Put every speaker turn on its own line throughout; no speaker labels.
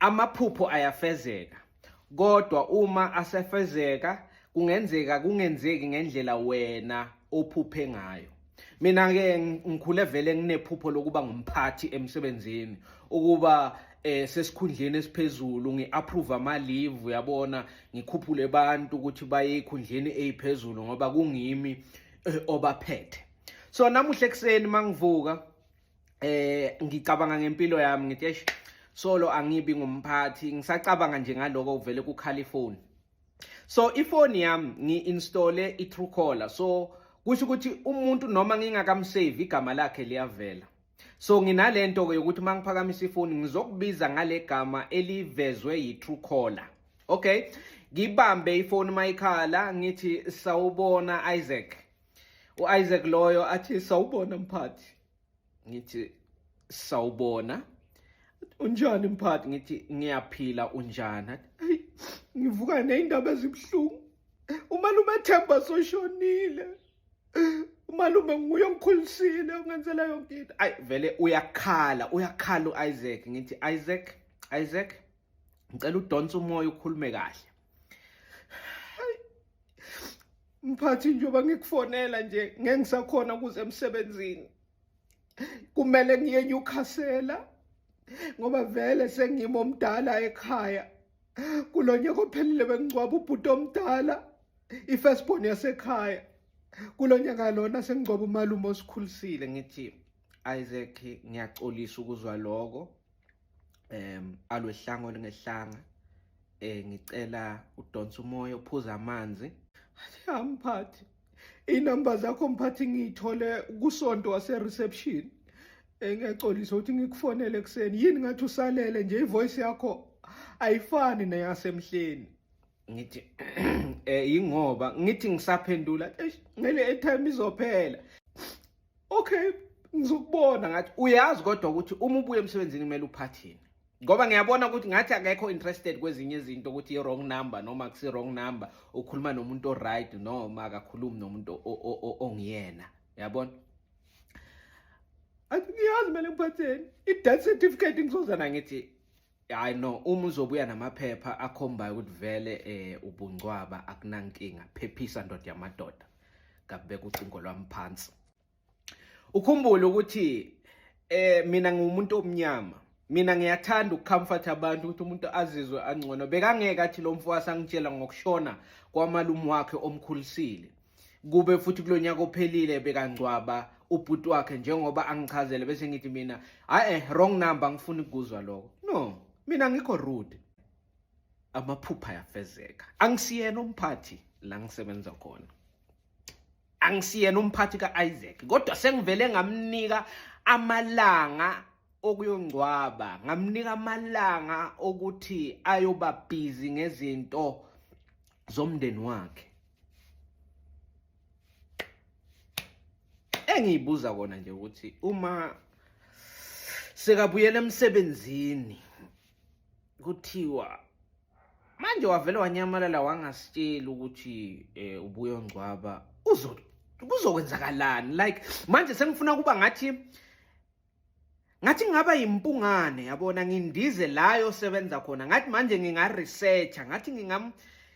Amaphupho ayafezeka, kodwa uma asefezeka kungenzeki ngendlela wena ophuphe ngayo. Mina-ke ngikhule vele nginephupho lokuba ngumphathi emsebenzini, ukuba sesikhundleni esiphezulu, ngi-approve ama-leave, uyabona, ngikhuphule abantu ukuthi baye ey'khundleni ey'phezulu ngoba kungimi obaphethe. So namuhla ekuseni mangivuka ngicabanga ngempilo yami, ngithi eish, solo angibi ngumphathi, ngisacabanga nje ngaloko vele kukhala ifoni. So ifoni yami ngi-installe i-Truecaller, so kusho ukuthi umuntu noma ngingakamsave igama lakhe liyavela. So nginalento-ke yokuthi uma ngiphakamisa ifoni ngizokubiza ngale gama elivezwe yi-Truecaller. Okay, ngibambe ifoni mayikhala ngithi sawubona Isaac. U-Isaac loyo athi sawubona mphathi. Ngithi sawubona. Unjani mphathi? Ngithi ngiyaphila, unjani? Hayi, ngivuka nezindaba ezibuhlungu. Umalume Themba soshonile. Umalume nguye ongikhulisile ongenzela yonke into. Ayi vele uyakhala u-Isaac. Ngithi Isaac, ngicela udonse umoya ukhulume kahle. Mphathi njengoba ngikufonela nje ngeke ngisakhona ukuze emsebenzini. Kumele ngiye eNewcastle ngoba vele sengimo omdala ekhaya. Kulonyaka ophelile bengicwaba ubhuti omdala, i-firstborn yasekhaya. Kulonyaka lona sengicwaba umalume osikhulisile. Ngithi Isaac, ngiyaxolisa ukuzwa lokho. Alwehlanga olingehlanga. Ngicela udonse umoya, uphuze amanzi. Ya mphathi, inamba zakho mphathi ngiyithole kusonto wase-reception. Ngiyaxolisa ukuthi ngikufonele ekseni. Yini ngathi usalele nje, ivoice yakho ayifani neyasemhleni. Ngithi ingoba ngithi ngisaphendula ngele airtime izophela. Okay, ngizokubona ngathi uyazi kodwa ukuthi uma ubuye emsebenzini kumele uphathini. Ngoba ngiyabona ukuthi ngathi akekho interested kwezinye izinto, ukuthi i-wrong number noma kusi-wrong number, ukhuluma nomuntu o-right noma akakhulumi nomuntu ongiyena, yabona. Athi ngiyazi mele ngiphatheni i-death certificate ngizozana. Ngithi hayi no, uma uzobuya namaphepha akhombayo ukuthi vele ubungcwaba akunankinga, phephisa ndoda yamadoda. Ngabeka ucingo lwami phansi. Ukhumbule ukuthi mina ngumuntu omnyama. Mina ngiyathanda ukucomfort abantu ukuthi umuntu azizwe angcono. Bekangeke athi lo mfowasi angitshela ngokushona kwamalume wakhe omkhulisile, kube futhi kulonyaka ophelile bekangcwaba ubhuti wakhe njengoba angichazele, bese ngithi mina wrong number, ngifuna ukuzwa lokho. No, mina ngikho rude. Amaphupha ayafezeka. Angisiyena umphathi la ngisebenza khona, angisiyena umphathi ka-Isaac, kodwa sengivele ngamnika amalanga okuyongcwaba, ngamnika amalanga ukuthi ayoba busy ngezinto zomndeni wakhe. Engiyibuza kona nje ukuthi uma sekabuyela emsebenzini kuthiwa manje wavele wanyamalala wangasitsheli ukuthi ubuye ongcwaba, kuzokwenzakalani? Like manje sengifuna kuba ngathi ngaba yimpungane, yabona, ngindize la yosebenza khona. Ngathi manje nginga-researcha, ngathi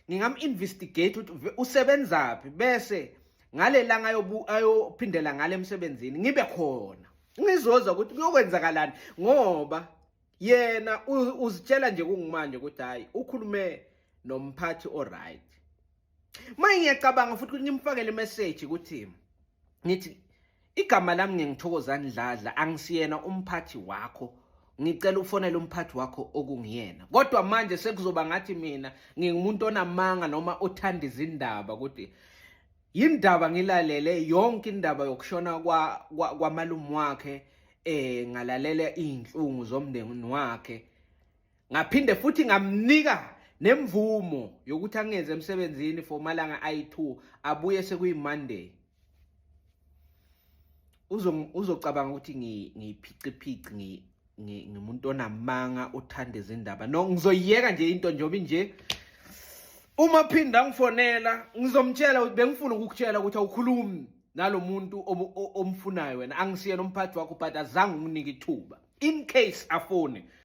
ngingam-investigate ukuthi usebenzaphi, bese ngale langa ayophindela ngale emsebenzini ngibe khona ngizozwa ukuthi kuyokwenzakalani, ngoba yena uzitshela nje kungimanje ukuthi hayi ukhulume nomphathi o-right. Manje ngiyacabanga futhi ukuthi ngimfakele imessage ukuthi ngithi igama lami ngingithokozani Dladla, angisiyena umphathi wakho, ngicela ufonele umphathi wakho okungiyena. Kodwa manje sekuzoba ngathi mina ngingumuntu onamanga noma othanda izindaba, ukuthi yindaba ngilalele yonke indaba yokushona kwamalume wakhe, ngalalela izinhlungu zomndeni wakhe, ngaphinde futhi ngamnika nemvumo yokuthi angeze emsebenzini for malanga ayi2, abuye sekuyi-Monday. Uzocabanga ukuthi ngiphici ngimuntu onamanga othanda izindaba. No, ngizoyiyeka nje into njobi nje. Uma phinda ngifonela ngizomtshela ukuthi bengifuna ukukutshela ukuthi awukhulumi nalomuntu omfunayo wena, angisiyena umphathi wakho, but azange unginike ithuba in case afone.